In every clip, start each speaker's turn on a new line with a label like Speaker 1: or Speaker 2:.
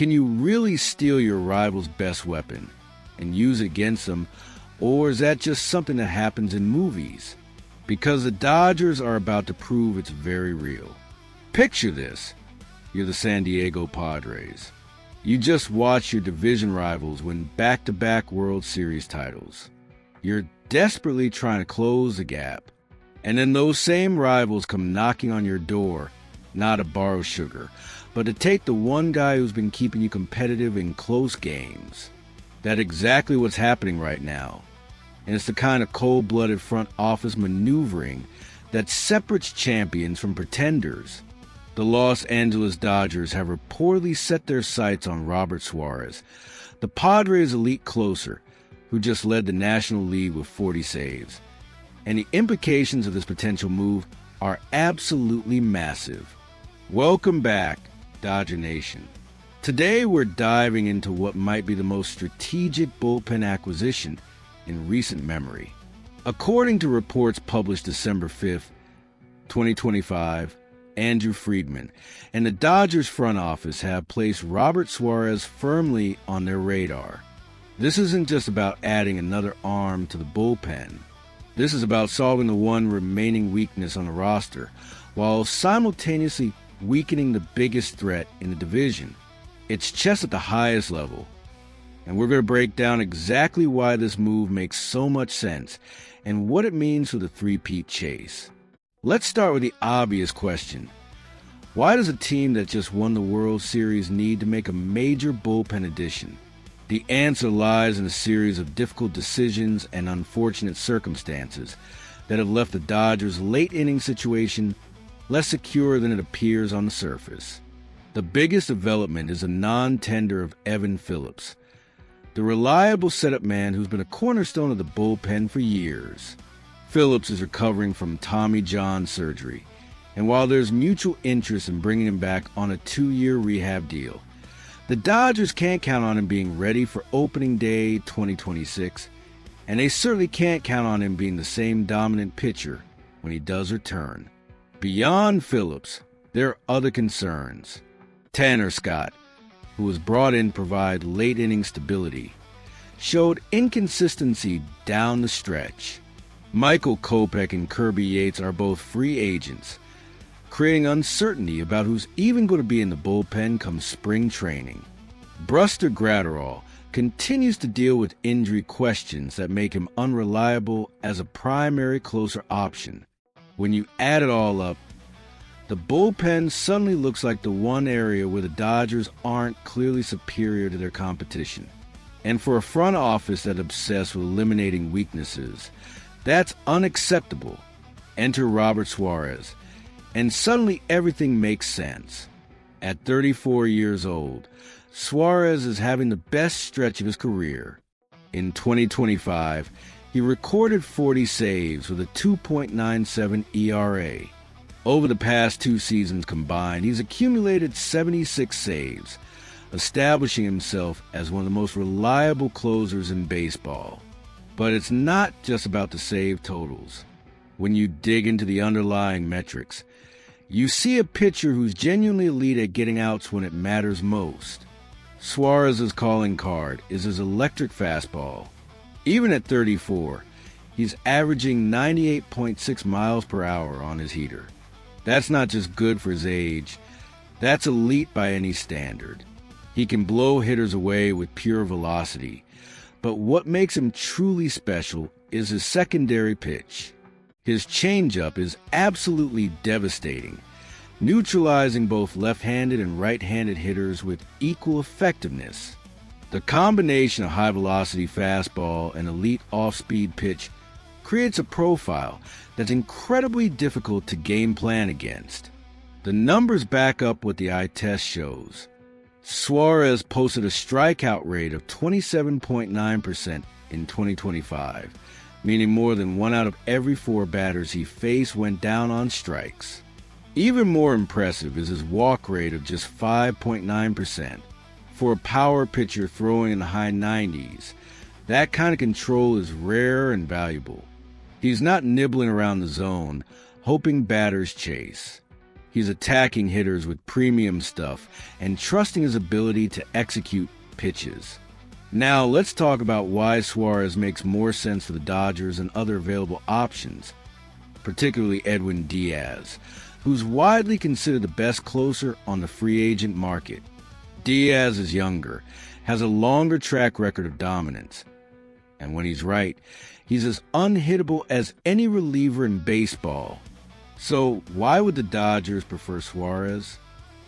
Speaker 1: Can you really steal your rival's best weapon and use it against them, or is that just something that happens in movies? Because the Dodgers are about to prove it's very real. Picture this. You're the San Diego Padres. You just watched your division rivals win back-to-back World Series titles. You're desperately trying to close the gap. And then those same rivals come knocking on your door, not to borrow sugar, but to take the one guy who's been keeping you competitive in close games. That's exactly what's happening right now. And it's the kind of cold-blooded front office maneuvering that separates champions from pretenders. The Los Angeles Dodgers have reportedly set their sights on Robert Suarez, the Padres' elite closer, who just led the National League with 40 saves. And the implications of this potential move are absolutely massive. Welcome back, Dodger Nation. Today we're diving into what might be the most strategic bullpen acquisition in recent memory. According to reports published December 5th, 2025, Andrew Friedman and the Dodgers front office have placed Robert Suarez firmly on their radar. This isn't just about adding another arm to the bullpen. This is about solving the one remaining weakness on the roster, while simultaneously weakening the biggest threat in the division. It's chess at the highest level. And we're going to break down exactly why this move makes so much sense and what it means for the three-peat chase. Let's start with the obvious question. Why does a team that just won the World Series need to make a major bullpen addition? The answer lies in a series of difficult decisions and unfortunate circumstances that have left the Dodgers' late-inning situation less secure than it appears on the surface. The biggest development is a non-tender of Evan Phillips, the reliable setup man who's been a cornerstone of the bullpen for years. Phillips is recovering from Tommy John surgery, and while there's mutual interest in bringing him back on a 2-year rehab deal, the Dodgers can't count on him being ready for opening day 2026, and they certainly can't count on him being the same dominant pitcher when he does return. Beyond Phillips, there are other concerns. Tanner Scott, who was brought in to provide late-inning stability, showed inconsistency down the stretch. Michael Kopech and Kirby Yates are both free agents, creating uncertainty about who's even going to be in the bullpen come spring training. Buster Gratterall continues to deal with injury questions that make him unreliable as a primary closer option. When you add it all up, the bullpen suddenly looks like the one area where the Dodgers aren't clearly superior to their competition. And for a front office that's obsessed with eliminating weaknesses, that's unacceptable. Enter Robert Suarez, and suddenly everything makes sense. At 34 years old, Suarez is having the best stretch of his career. In 2025, he recorded 40 saves with a 2.97 ERA. Over the past 2 seasons combined, he's accumulated 76 saves, establishing himself as one of the most reliable closers in baseball. But it's not just about the save totals. When you dig into the underlying metrics, you see a pitcher who's genuinely elite at getting outs when it matters most. Suarez's calling card is his electric fastball. Even at 34, he's averaging 98.6 miles per hour on his heater. That's not just good for his age, that's elite by any standard. He can blow hitters away with pure velocity, but what makes him truly special is his secondary pitch. His changeup is absolutely devastating, neutralizing both left-handed and right-handed hitters with equal effectiveness. The combination of high-velocity fastball and elite off-speed pitch creates a profile that's incredibly difficult to game plan against. The numbers back up what the eye test shows. Suarez posted a strikeout rate of 27.9% in 2025, meaning more than 1 out of every 4 batters he faced went down on strikes. Even more impressive is his walk rate of just 5.9%. For a power pitcher throwing in the high 90s, that kind of control is rare and valuable. He's not nibbling around the zone, hoping batters chase. He's attacking hitters with premium stuff and trusting his ability to execute pitches. Now, let's talk about why Suarez makes more sense for the Dodgers than other available options, particularly Edwin Diaz, who's widely considered the best closer on the free agent market. Diaz is younger, has a longer track record of dominance, and when he's right, he's as unhittable as any reliever in baseball. So why would the Dodgers prefer Suarez?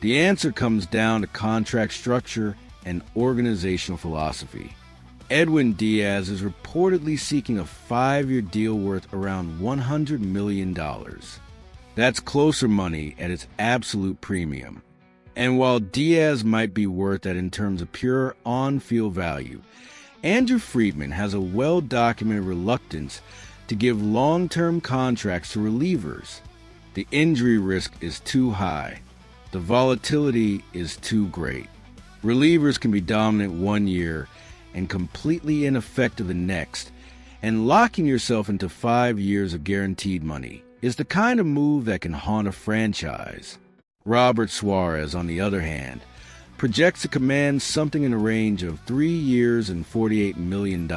Speaker 1: The answer comes down to contract structure and organizational philosophy. Edwin Diaz is reportedly seeking a 5-year deal worth around $100 million. That's closer money at its absolute premium. And while Diaz might be worth that in terms of pure on-field value, Andrew Friedman has a well-documented reluctance to give long-term contracts to relievers. The injury risk is too high. The volatility is too great. Relievers can be dominant 1 year and completely ineffective the next, and locking yourself into 5 years of guaranteed money is the kind of move that can haunt a franchise. Robert Suarez, on the other hand, projects to command something in the range of 3 years and $48 million,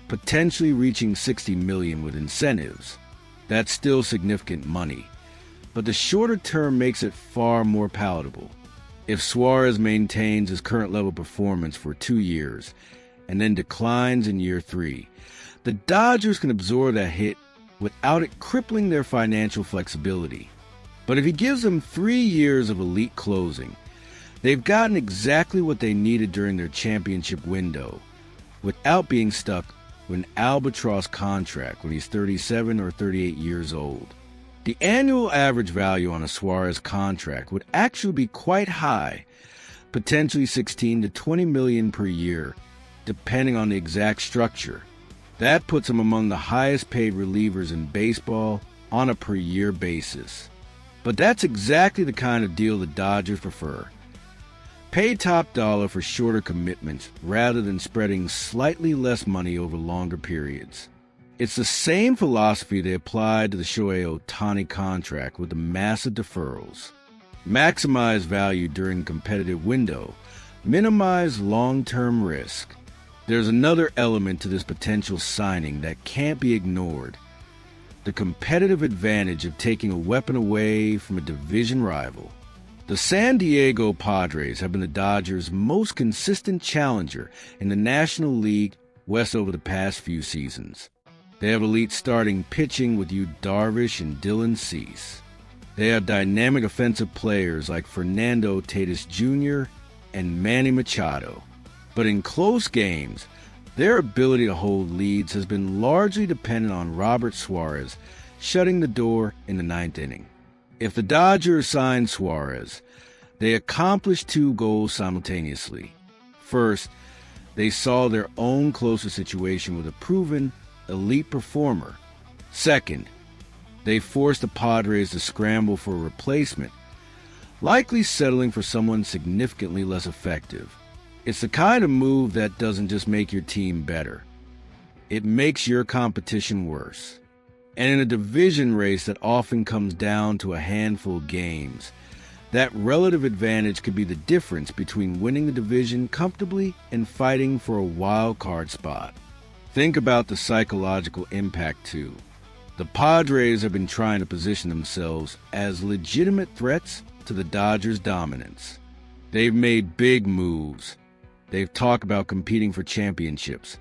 Speaker 1: potentially reaching $60 million with incentives. That's still significant money, but the shorter term makes it far more palatable. If Suarez maintains his current level of performance for 2 years and then declines in year 3, the Dodgers can absorb that hit without it crippling their financial flexibility. But if he gives them 3 years of elite closing, they've gotten exactly what they needed during their championship window, without being stuck with an albatross contract when he's 37 or 38 years old. The annual average value on a Suarez contract would actually be quite high, potentially $16 to $20 million per year, depending on the exact structure. That puts him among the highest paid relievers in baseball on a per year basis. But that's exactly the kind of deal the Dodgers prefer. Pay top dollar for shorter commitments rather than spreading slightly less money over longer periods. It's the same philosophy they applied to the Shohei Ohtani contract with the massive deferrals. Maximize value during a competitive window, minimize long-term risk. There's another element to this potential signing that can't be ignored: the competitive advantage of taking a weapon away from a division rival. The San Diego Padres have been the Dodgers' most consistent challenger in the National League West over the past few seasons. They have elite starting pitching with Yu Darvish and Dylan Cease. They have dynamic offensive players like Fernando Tatis Jr. and Manny Machado. But in close games, their ability to hold leads has been largely dependent on Robert Suarez shutting the door in the 9th inning. If the Dodgers signed Suarez, they accomplished 2 goals simultaneously. First, they saw their own closer situation with a proven elite performer. Second, they forced the Padres to scramble for a replacement, likely settling for someone significantly less effective. It's the kind of move that doesn't just make your team better. It makes your competition worse. And in a division race that often comes down to a handful of games, that relative advantage could be the difference between winning the division comfortably and fighting for a wild card spot. Think about the psychological impact, too. The Padres have been trying to position themselves as legitimate threats to the Dodgers' dominance. They've made big moves. They've talked about competing for championships.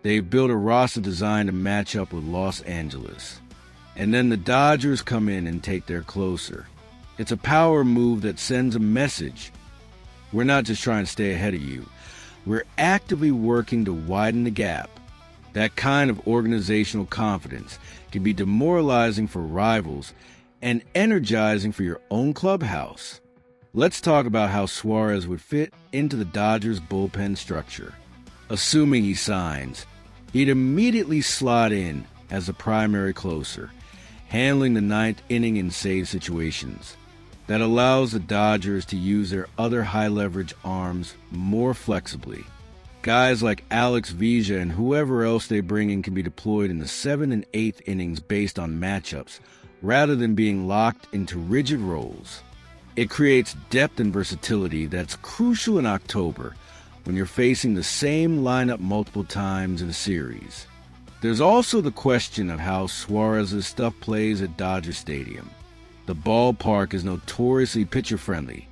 Speaker 1: They've built a roster designed to match up with Los Angeles. And then the Dodgers come in and take their closer. It's a power move that sends a message. We're not just trying to stay ahead of you. We're actively working to widen the gap. That kind of organizational confidence can be demoralizing for rivals and energizing for your own clubhouse. Let's talk about how Suarez would fit into the Dodgers' bullpen structure. Assuming he signs, he'd immediately slot in as the primary closer, handling the 9th inning in save situations. That allows the Dodgers to use their other high-leverage arms more flexibly. Guys like Alex Vija and whoever else they bring in can be deployed in the 7th and 8th innings based on matchups, rather than being locked into rigid roles. It creates depth and versatility that's crucial in October when you're facing the same lineup multiple times in a series. There's also the question of how Suarez's stuff plays at Dodger Stadium. The ballpark is notoriously pitcher-friendly,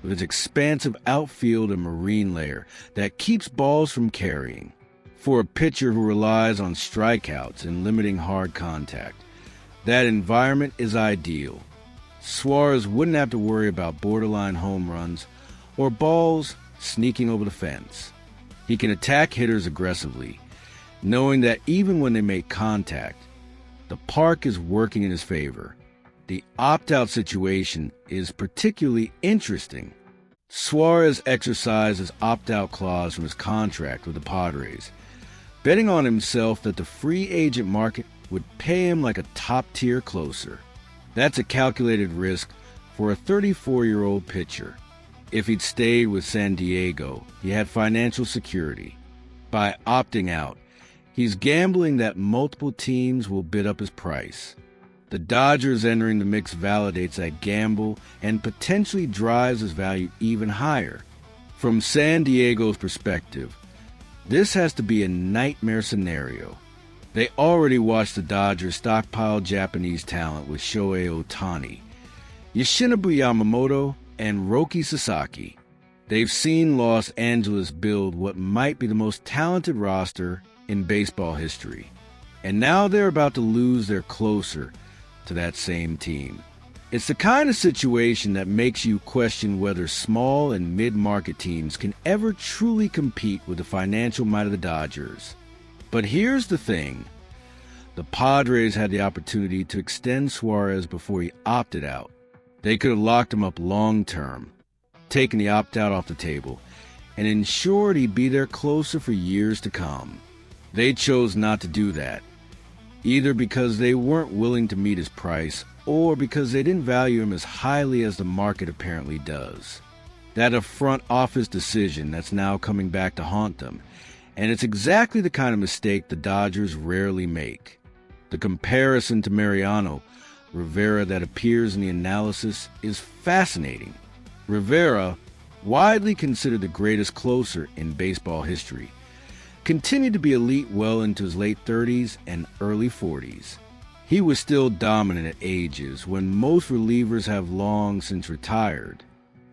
Speaker 1: with its expansive outfield and marine layer that keeps balls from carrying. For a pitcher who relies on strikeouts and limiting hard contact, that environment is ideal. Suarez wouldn't have to worry about borderline home runs or balls sneaking over the fence. He can attack hitters aggressively, knowing that even when they make contact, the park is working in his favor. The opt-out situation is particularly interesting. Suarez exercised his opt-out clause from his contract with the Padres, betting on himself that the free agent market would pay him like a top-tier closer. That's a calculated risk for a 34-year-old pitcher. If he'd stayed with San Diego, he had financial security. By opting out, he's gambling that multiple teams will bid up his price. The Dodgers entering the mix validates that gamble and potentially drives his value even higher. From San Diego's perspective, this has to be a nightmare scenario. They already watched the Dodgers stockpile Japanese talent with Shohei Ohtani, Yoshinobu Yamamoto, and Roki Sasaki. They've seen Los Angeles build what might be the most talented roster in baseball history. And now they're about to lose their closer to that same team. It's the kind of situation that makes you question whether small and mid-market teams can ever truly compete with the financial might of the Dodgers. But here's the thing. The Padres had the opportunity to extend Suarez before he opted out. They could have locked him up long-term, taken the opt-out off the table, and ensured he'd be there closer for years to come. They chose not to do that, either because they weren't willing to meet his price or because they didn't value him as highly as the market apparently does. That's a front office decision that's now coming back to haunt them, and it's exactly the kind of mistake the Dodgers rarely make. The comparison to Mariano Rivera that appears in the analysis is fascinating. Rivera, widely considered the greatest closer in baseball history, continued to be elite well into his late 30s and early 40s. He was still dominant at ages when most relievers have long since retired.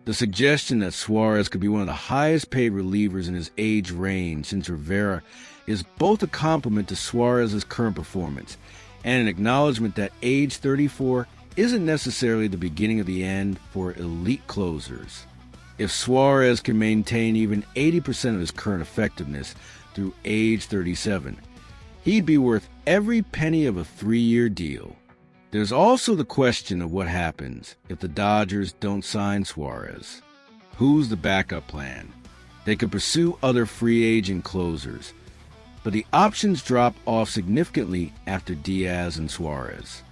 Speaker 1: The suggestion that Suarez could be one of the highest paid relievers in his age range since Rivera is both a compliment to Suarez's current performance and an acknowledgement that age 34 isn't necessarily the beginning of the end for elite closers. If Suarez can maintain even 80% of his current effectiveness through age 37, he'd be worth every penny of a 3-year deal. There's also the question of what happens if the Dodgers don't sign Suarez. Who's the backup plan? They could pursue other free agent closers, but the options drop off significantly after Diaz and Suarez.